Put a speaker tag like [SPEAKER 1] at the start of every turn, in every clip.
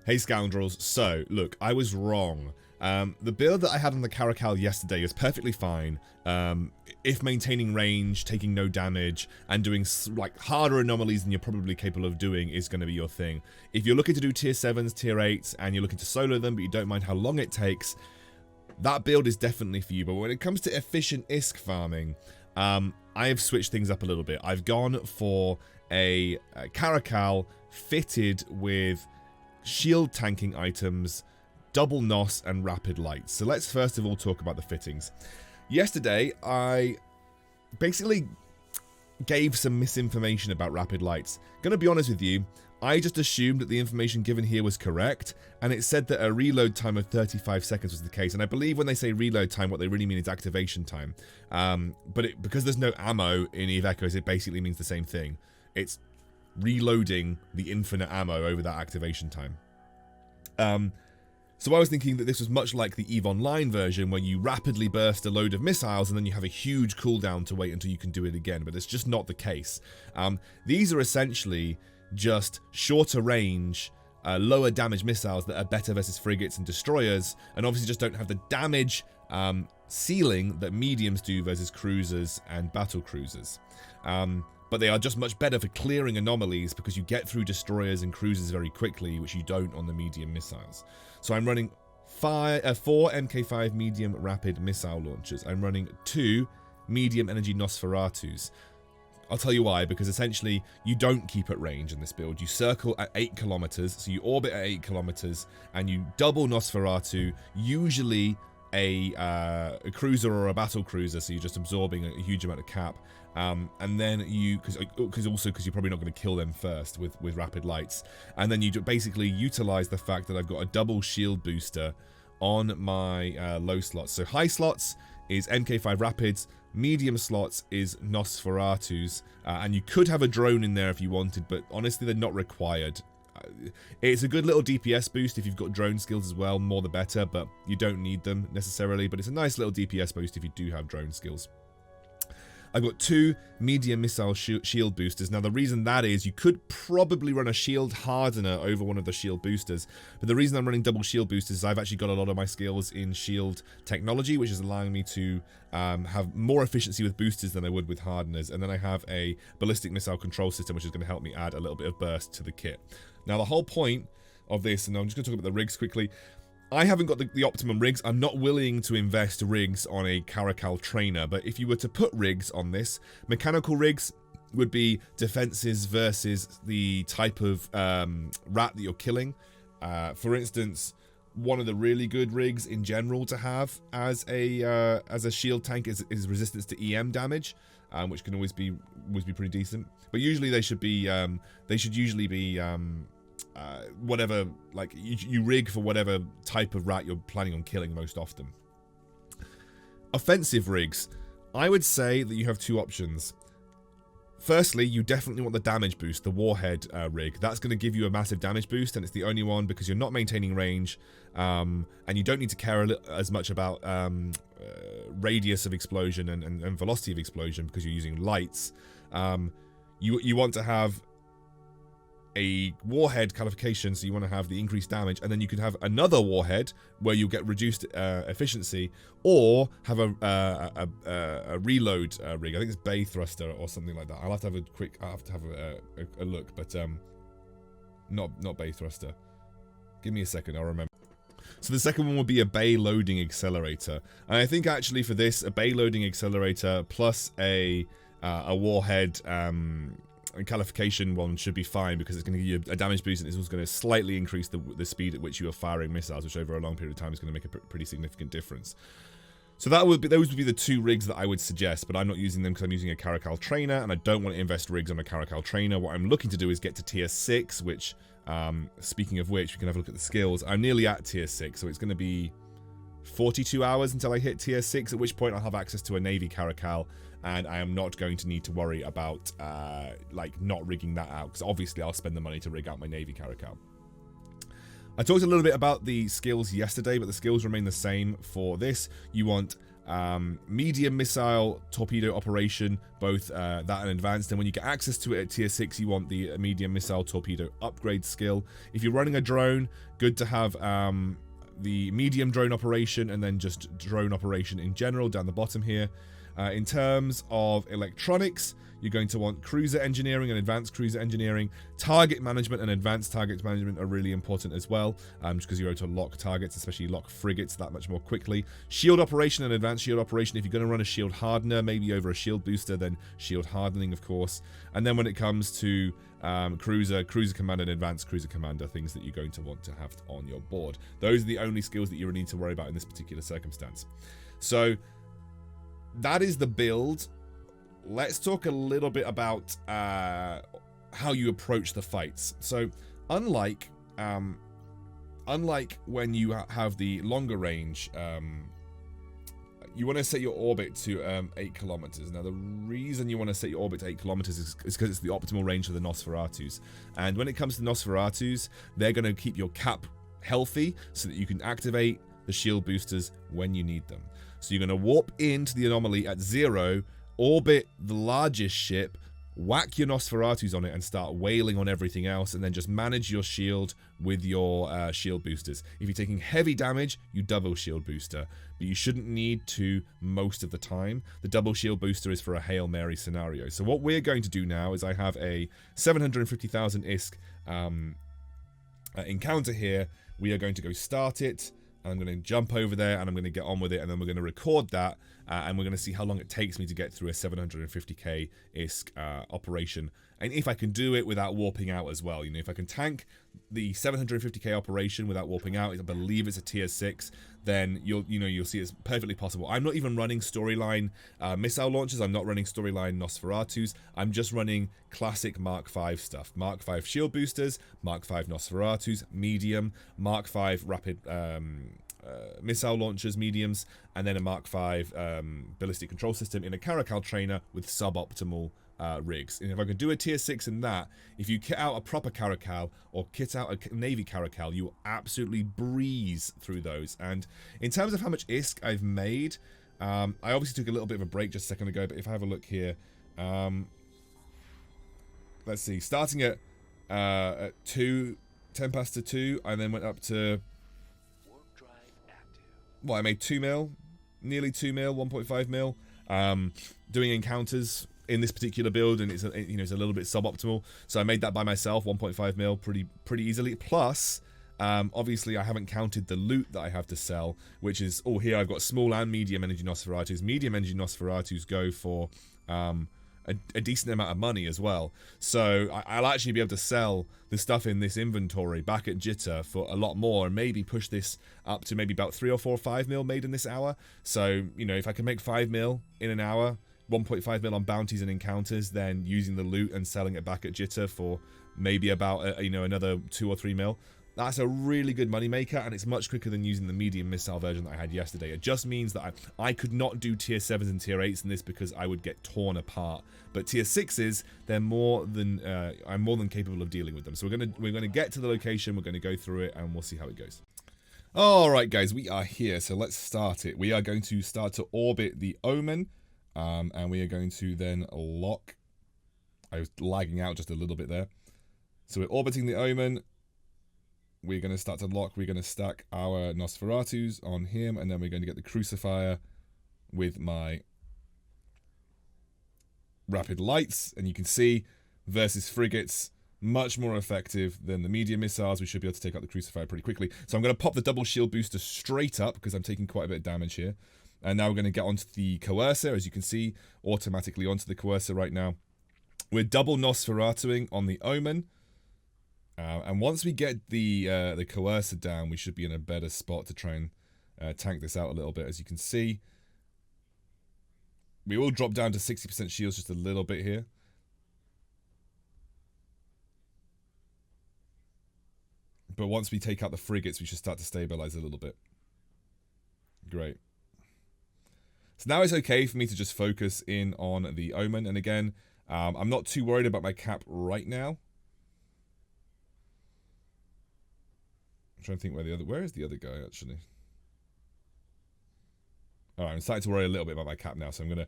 [SPEAKER 1] Hey scoundrels, so look, I was wrong. The build that I had on the Caracal yesterday is perfectly fine if maintaining range, taking no damage, and doing like harder anomalies than you're probably capable of doing is going to be your thing. If you're looking to do tier 7s, tier 8s, and you're looking to solo them but you don't mind how long it takes, that build is definitely for you. But when it comes to efficient ISK farming, I have switched things up a little bit. I've gone for a Caracal fitted with shield tanking items, double NOS, and rapid lights. So let's first of all talk about the fittings. Yesterday, I basically gave some misinformation about rapid lights. Gonna be honest with you, I just assumed that the information given here was correct, and it said that a reload time of 35 seconds was the case. And I believe when they say reload time, what they really mean is activation time. But because there's no ammo in EVE Echoes, it basically means the same thing. It's reloading the infinite ammo over that activation time. So I was thinking that this was much like the EVE Online version, where you rapidly burst a load of missiles and then you have a huge cooldown to wait until you can do it again, but it's just not the case. These are essentially just shorter range, lower damage missiles that are better versus frigates and destroyers, and obviously just don't have the damage ceiling that mediums do versus cruisers and battle cruisers. But they are just much better for clearing anomalies because you get through destroyers and cruisers very quickly, which you don't on the medium missiles. So I'm running 4 MK5 medium rapid missile launchers. I'm running 2 medium energy Nosferatus. I'll tell you why, because essentially you don't keep at range in this build. You circle at 8 kilometers, so you orbit at 8 kilometers, and you double Nosferatu, usually a cruiser or a battle cruiser, so you're just absorbing a huge amount of cap. And then you, because you're probably not going to kill them first with rapid lights, and then you basically utilize the fact that I've got a double shield booster on my low slots. So high slots is MK5 rapids, medium slots is Nosferatus, and you could have a drone in there if you wanted, but honestly they're not required. It's a good little DPS boost if you've got drone skills as well, more the better, but you don't need them necessarily. But it's a nice little DPS boost if you do have drone skills. I've got 2 medium missile shield boosters. Now the reason that is, you could probably run a shield hardener over one of the shield boosters, but the reason I'm running double shield boosters is I've actually got a lot of my skills in shield technology, which is allowing me to have more efficiency with boosters than I would with hardeners. And then I have a ballistic missile control system, which is going to help me add a little bit of burst to the kit. Now the whole point of this, and I'm just going to talk about the rigs quickly, I haven't got the optimum rigs. I'm not willing to invest rigs on a Caracal trainer, but if you were to put rigs on this, mechanical rigs would be defenses versus the type of rat that you're killing. For instance, one of the really good rigs in general to have as a shield tank is resistance to EM damage, which can always be pretty decent. But usually they should usually be whatever, like you rig for whatever type of rat you're planning on killing most often. Offensive rigs, I would say that you have 2 options. Firstly, you definitely want the damage boost, the warhead rig. That's going to give you a massive damage boost, and it's the only one because you're not maintaining range, and you don't need to care as much about radius of explosion and velocity of explosion because you're using lights. You want to have a warhead qualification, so you want to have the increased damage, and then you can have another warhead where you get reduced efficiency, or have a reload rig. I think it's bay thruster or something like that. I'll have to have a look, but not bay thruster. Give me a second, I'll remember. So the second one would be a bay loading accelerator, and I think actually for this, a bay loading accelerator plus a warhead and qualification one should be fine, because it's going to give you a damage boost, and it's also going to slightly increase the speed at which you are firing missiles, which over a long period of time is going to make a pretty significant difference. So those would be the 2 rigs that I would suggest, but I'm not using them because I'm using a Caracal trainer, and I don't want to invest rigs on a Caracal trainer. What I'm looking to do is get to tier 6, which, speaking of which, we can have a look at the skills. I'm nearly at tier 6, so it's going to be 42 hours until I hit tier 6, at which point I'll have access to a Navy Caracal, and I am not going to need to worry about like not rigging that out, because obviously I'll spend the money to rig out my Navy Caracal. I talked a little bit about the skills yesterday, but the skills remain the same for this. You want medium missile torpedo operation, both that and advanced. And when you get access to it at tier 6, you want the medium missile torpedo upgrade skill. If you're running a drone, good to have the medium drone operation and then just drone operation in general down the bottom here. In terms of electronics, you're going to want cruiser engineering and advanced cruiser engineering. Target management and advanced target management are really important as well, just because you're able to lock targets, especially lock frigates, that much more quickly. Shield operation and advanced shield operation. If you're going to run a shield hardener, maybe over a shield booster, then shield hardening, of course. And then when it comes to cruiser commander and advanced cruiser commander, things that you're going to want to have on your board. Those are the only skills that you really need to worry about in this particular circumstance. So that is the build. Let's talk a little bit about how you approach the fights. So unlike when you have the longer range, you want to set your orbit to 8 kilometers. Now, the reason you want to set your orbit to 8 kilometers is because it's the optimal range for the Nosferatus. And when it comes to Nosferatus, they're going to keep your cap healthy so that you can activate the shield boosters when you need them. So you're going to warp into the anomaly at 0, orbit the largest ship, whack your Nosferatus on it and start wailing on everything else, and then just manage your shield with your shield boosters. If you're taking heavy damage, you double shield booster, but you shouldn't need to most of the time. The double shield booster is for a Hail Mary scenario. So what we're going to do now is I have a 750,000 ISK encounter here. We are going to go start it. I'm going to jump over there and I'm going to get on with it, and then we're going to record that and we're going to see how long it takes me to get through a 750k ISK operation, and if I can do it without warping out as well. You know, if I can tank the 750k operation without warping out, I believe it's a tier 6, then you'll see it's perfectly possible. I'm not even running storyline missile launchers. I'm not running storyline Nosferatus. I'm just running classic Mark 5 stuff. Mark 5 shield boosters, Mark 5 Nosferatus, medium, Mark 5 rapid missile launchers, mediums, and then a Mark 5 ballistic control system in a Caracal trainer with suboptimal rigs. And if I can do a tier 6 in that, if you kit out a proper Caracal or kit out a Navy Caracal, you will absolutely breeze through those. And in terms of how much ISK I've made, I obviously took a little bit of a break just a second ago, but if I have a look here, let's see, starting at 10 past 2, I then went up to, well, I made 2 mil, nearly 2 mil, 1.5 mil, doing encounters in this particular build, and it's a little bit suboptimal. So I made that by myself, 1.5 mil, pretty easily. Plus, obviously, I haven't counted the loot that I have to sell, which is, oh, here I've got small and medium energy Nosferatus. Medium energy Nosferatus go for a decent amount of money as well. So I'll actually be able to sell the stuff in this inventory back at Jitter for a lot more, and maybe push this up to maybe about 3 or 4 or 5 mil made in this hour. So, you know, if I can make 5 mil in an hour, 1.5 mil on bounties and encounters, then using the loot and selling it back at Jitter for maybe about another 2 or 3 mil. That's a really good moneymaker, and it's much quicker than using the medium missile version that I had yesterday. It just means that I could not do tier 7s and tier 8s in this because I would get torn apart. But tier 6s, they're more than I'm more than capable of dealing with them. So we're gonna get to the location, we're gonna go through it, and we'll see how it goes. Alright guys, we are here, so let's start it. We are going to start to orbit the Omen, and we are going to then lock. I was lagging out just a little bit there. So we're orbiting the Omen. We're going to start to lock. We're going to stack our Nosferatus on him, and then we're going to get the Crucifier with my rapid lights. And you can see, versus frigates, much more effective than the medium missiles. We should be able to take out the Crucifier pretty quickly. So I'm going to pop the double shield booster straight up because I'm taking quite a bit of damage here. And now we're going to get onto the Coercer, as you can see, automatically onto the Coercer right now. We're double Nosferatuing on the Omen. And once we get the Coercer down, we should be in a better spot to try and tank this out a little bit. As you can see, we will drop down to 60% shields just a little bit here. But once we take out the frigates, we should start to stabilize a little bit. Great. So now it's okay for me to just focus in on the Omen. And again, I'm not too worried about my cap right now. I'm trying to think where is the other guy actually? Alright, I'm starting to worry a little bit about my cap now, so I'm going to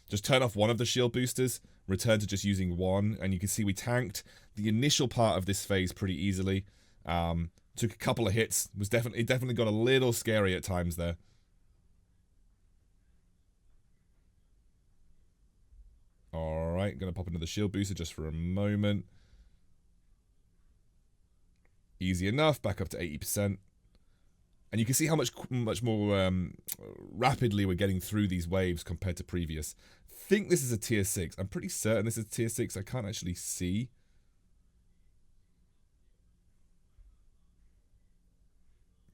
[SPEAKER 1] just turn off one of the shield boosters, return to just using one, and you can see we tanked the initial part of this phase pretty easily. Took a couple of hits, it definitely got a little scary at times there. Alright, gonna pop into the shield booster just for a moment. Easy enough, back up to 80%. And you can see how much more rapidly we're getting through these waves compared to previous. I think this is a tier 6. I'm pretty certain this is tier 6. I can't actually see.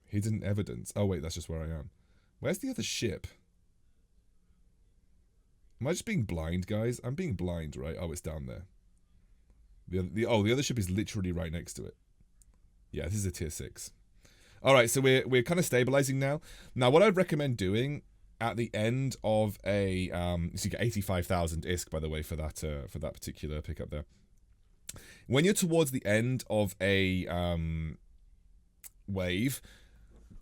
[SPEAKER 1] Hidden evidence. Oh wait, that's just where I am. Where's the other ship? Am I just being blind, guys? I'm being blind, right? Oh, it's down there. The other ship is literally right next to it. Yeah, this is a tier 6. Alright, so we're kind of stabilizing now. Now, what I'd recommend doing at the end of a... so you get 85,000 ISK, by the way, for that particular pickup there. When you're towards the end of a wave,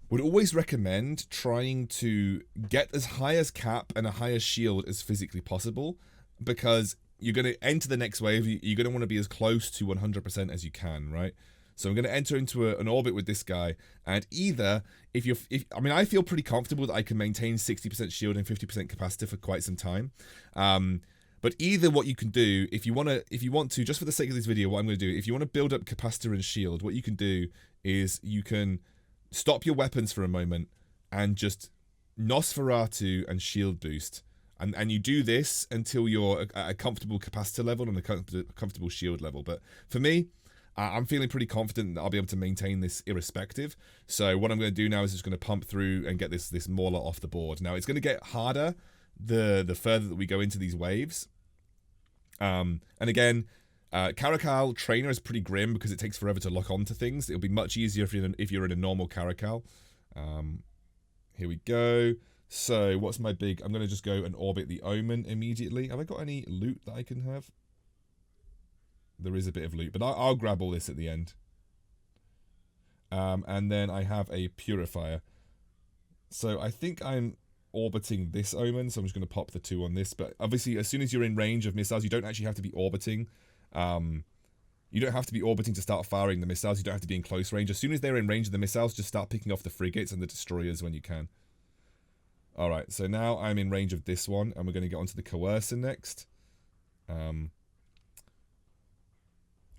[SPEAKER 1] would always recommend trying to get as high as cap and a higher shield as physically possible, because you're going to enter the next wave, you're going to want to be as close to 100% as you can, right? So I'm going to enter into an orbit with this guy, and either, I mean, I feel pretty comfortable that I can maintain 60% shield and 50% capacitor for quite some time. But either what you can do, if you want to, just for the sake of this video, what I'm going to do, if you want to build up capacitor and shield, what you can do is you can stop your weapons for a moment and just Nosferatu and shield boost. And you do this until you're at a comfortable capacitor level and a comfortable shield level. But for me, I'm feeling pretty confident that I'll be able to maintain this irrespective. So what I'm going to do now is just going to pump through and get this Mauler off the board. Now, it's going to get harder the further that we go into these waves. And again, Caracal Trainer is pretty grim because it takes forever to lock onto things. It'll be much easier if you're in a normal Caracal. Here we go. So what's my big... I'm going to just go and orbit the Omen immediately. Have I got any loot that I can have? There is a bit of loot, but I'll grab all this at the end. And then I have a Purifier. So I think I'm orbiting this Omen, so I'm just going to pop the 2 on this. But obviously, as soon as you're in range of missiles, you don't actually have to be orbiting. You don't have to be orbiting to start firing the missiles. You don't have to be in close range. As soon as they're in range of the missiles, just start picking off the frigates and the destroyers when you can. Alright, so now I'm in range of this one, and we're going to get onto the Coercer next.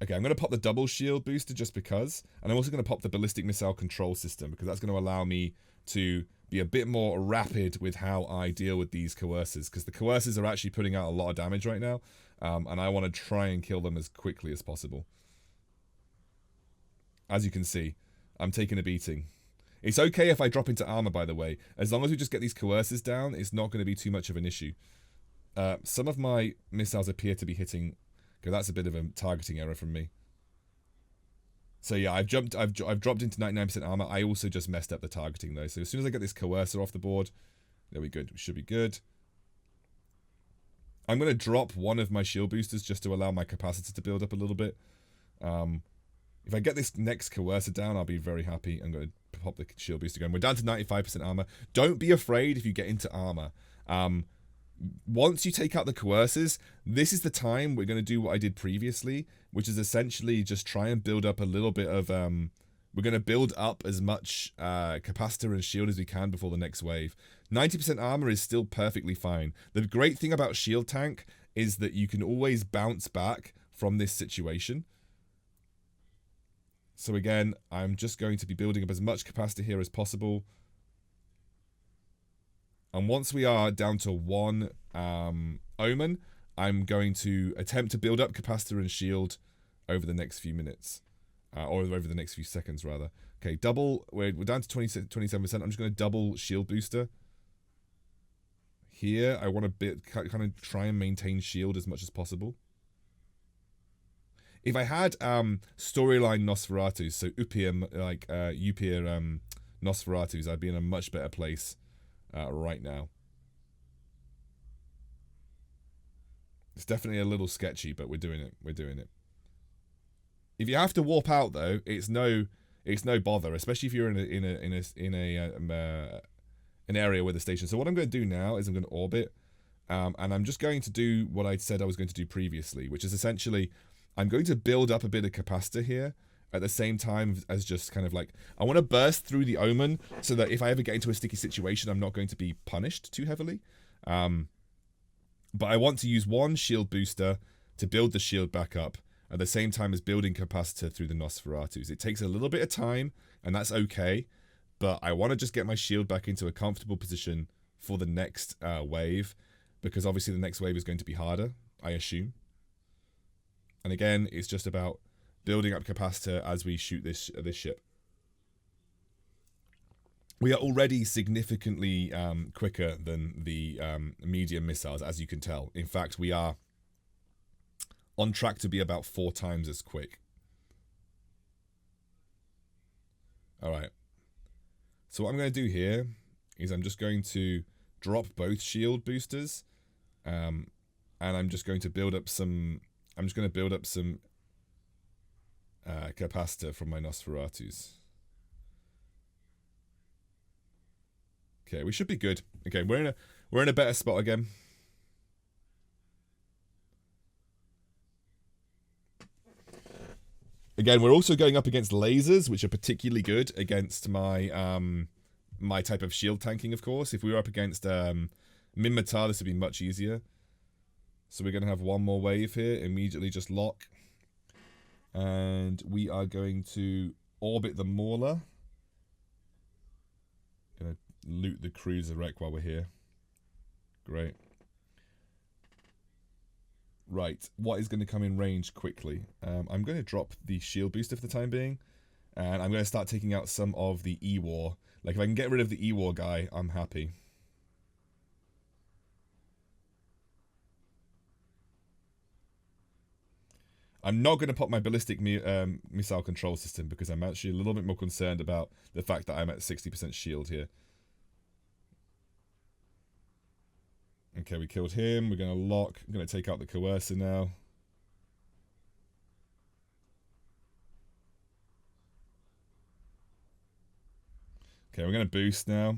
[SPEAKER 1] Okay, I'm going to pop the double shield booster just because. And I'm also going to pop the ballistic missile control system because that's going to allow me to be a bit more rapid with how I deal with these coercers. Because the coercers are actually putting out a lot of damage right now. And I want to try and kill them as quickly as possible. As you can see, I'm taking a beating. It's okay if I drop into armor, by the way. As long as we just get these coercers down, it's not going to be too much of an issue. Some of my missiles appear to be hitting... Okay, that's a bit of a targeting error from me. So yeah, I've dropped into 99% armor. I also just messed up the targeting though. So as soon as I get this coercer off the board, there we go. We should be good. I'm going to drop one of my shield boosters just to allow my capacitor to build up a little bit. If I get this next coercer down, I'll be very happy. I'm going to pop the shield booster again. We're down to 95% armor. Don't be afraid if you get into armor. Once you take out the coercers, this is the time we're going to do what I did previously, which is essentially just try and build up a little bit of... we're going to build up as much capacitor and shield as we can before the next wave. 90% armor is still perfectly fine. The great thing about shield tank is that you can always bounce back from this situation. So again, I'm just going to be building up as much capacitor here as possible. And once we are down to 1 Omen, I'm going to attempt to build up capacitor and shield over the next few minutes. Or over the next few seconds, rather. Okay, we're down to 27%. I'm just going to double shield booster. Here, I want to kind of try and maintain shield as much as possible. If I had storyline Nosferatus, so Upir, like Upir Nosferatus, I'd be in a much better place right now. It's definitely a little sketchy, but we're doing it. We're doing it. If you have to warp out though, it's no bother, especially if you're in an area with a station. So what I'm going to do now is I'm going to orbit, and I'm just going to do what I said I was going to do previously, which is essentially I'm going to build up a bit of capacitor here at the same time as just kind of like, I want to burst through the Omen so that if I ever get into a sticky situation, I'm not going to be punished too heavily. But I want to use one shield booster to build the shield back up at the same time as building capacitor through the Nosferatus. It takes a little bit of time, and that's okay, but I want to just get my shield back into a comfortable position for the next wave, because obviously the next wave is going to be harder, I assume. And again, it's just about building up capacitor as we shoot this ship. We are already significantly quicker than the medium missiles, as you can tell. In fact, we are on track to be about 4 times as quick. Alright. So what I'm going to do here is I'm just going to drop both shield boosters. And I'm just going to build up some... I'm just going to build up some capacitor from my Nosferatus. Okay, we should be good. Okay, we're in a better spot again. Again, we're also going up against lasers, which are particularly good against my my type of shield tanking, of course. If we were up against Minmatar, this would be much easier. So we're going to have one more wave here. Immediately just lock. And we are going to orbit the Mauler. Going to loot the cruiser wreck while we're here. Great. Right, what is going to come in range quickly? I'm going to drop the shield booster for the time being. And I'm going to start taking out some of the E-War. Like, if I can get rid of the E-War guy, I'm happy. I'm not going to pop my ballistic missile control system because I'm actually a little bit more concerned about the fact that I'm at 60% shield here. Okay, we killed him. We're going to lock. I'm going to take out the coercer now. Okay, we're going to boost now.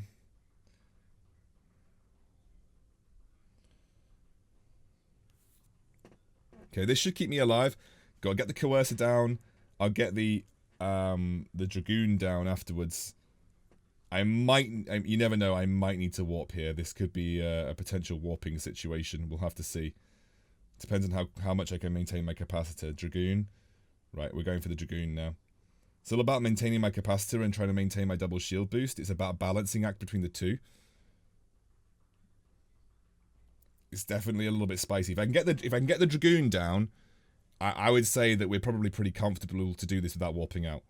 [SPEAKER 1] Okay, this should keep me alive. Gotta get the coercer down. I'll get the Dragoon down afterwards. I might, you never know, I might need to warp here. This could be a potential warping situation. We'll have to see. Depends on how much I can maintain my capacitor. Dragoon. Right, we're going for the Dragoon now. It's all about maintaining my capacitor and trying to maintain my double shield boost. It's about a balancing act between the two. It's definitely a little bit spicy. If I can get the Dragoon down, I would say that we're probably pretty comfortable to do this without warping out.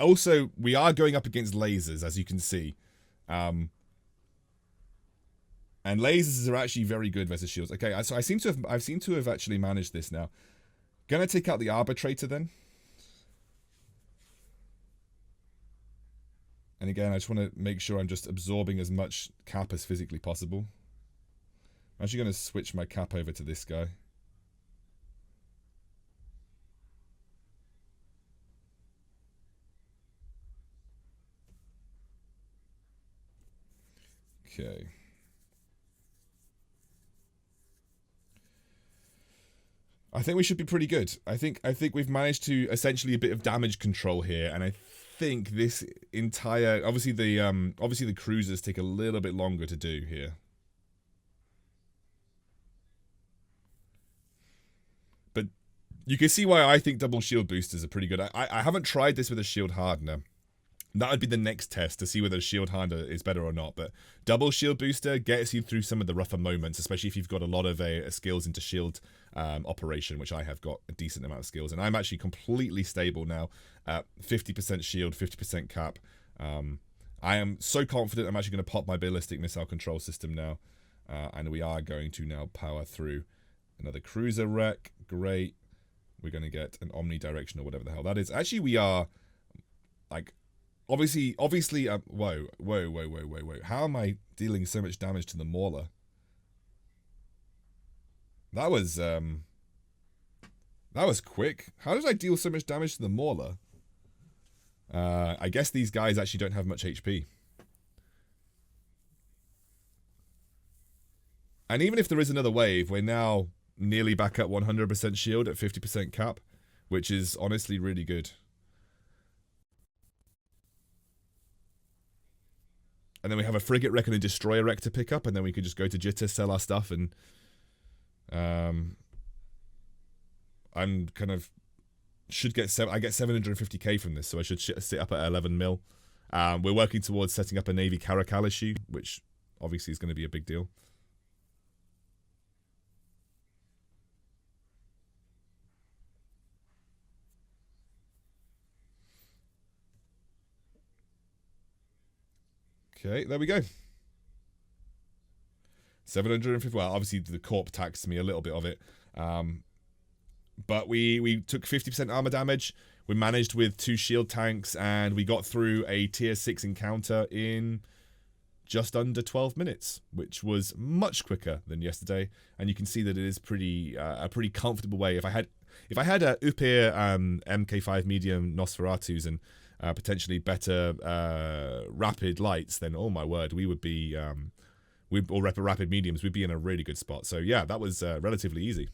[SPEAKER 1] Also, we are going up against lasers, as you can see. And lasers are actually very good versus shields. Okay, so I seem to have actually managed this now. Gonna take out the Arbitrator then. And again, I just want to make sure I'm just absorbing as much cap as physically possible. I'm actually going to switch my cap over to this guy. Okay. I think we should be pretty good. I think we've managed to essentially a bit of damage control here, and I think this entire obviously the cruisers take a little bit longer to do here. But you can see why I think double shield boosters are pretty good. I haven't tried this with a shield hardener. That would be the next test to see whether a shield hardener is better or not. But double shield booster gets you through some of the rougher moments, especially if you've got a lot of skills into shield operation, which I have got a decent amount of skills. And I'm actually completely stable now at 50% shield, 50% cap. I am so confident I'm actually going to pop my ballistic missile control system now. And we are going to now power through another cruiser wreck. Great. We're going to get an omnidirectional, whatever the hell that is. Actually, we are like... Obviously, whoa. How am I dealing so much damage to the Mauler? That was quick. How did I deal so much damage to the Mauler? I guess these guys actually don't have much HP. And even if there is another wave, we're now nearly back at 100% shield at 50% cap, which is honestly really good. And then we have a frigate wreck and a destroyer wreck to pick up, and then we could just go to Jitter, sell our stuff, and I'm kind of I get 750k from this, so I should sit up at 11 mil. We're working towards setting up a Navy Caracal issue, which obviously is going to be a big deal. Okay, there we go. 750. Well, obviously the Corp taxed me a little bit of it. But we took 50% armor damage. We managed with 2 shield tanks, and we got through a tier 6 encounter in just under 12 minutes, which was much quicker than yesterday. And you can see that it is pretty a pretty comfortable way. If I had a Upir MK5 medium Nosferatus and potentially better rapid lights, then oh my word, we would be or rapid mediums, we'd be in a really good spot. So yeah, that was relatively easy.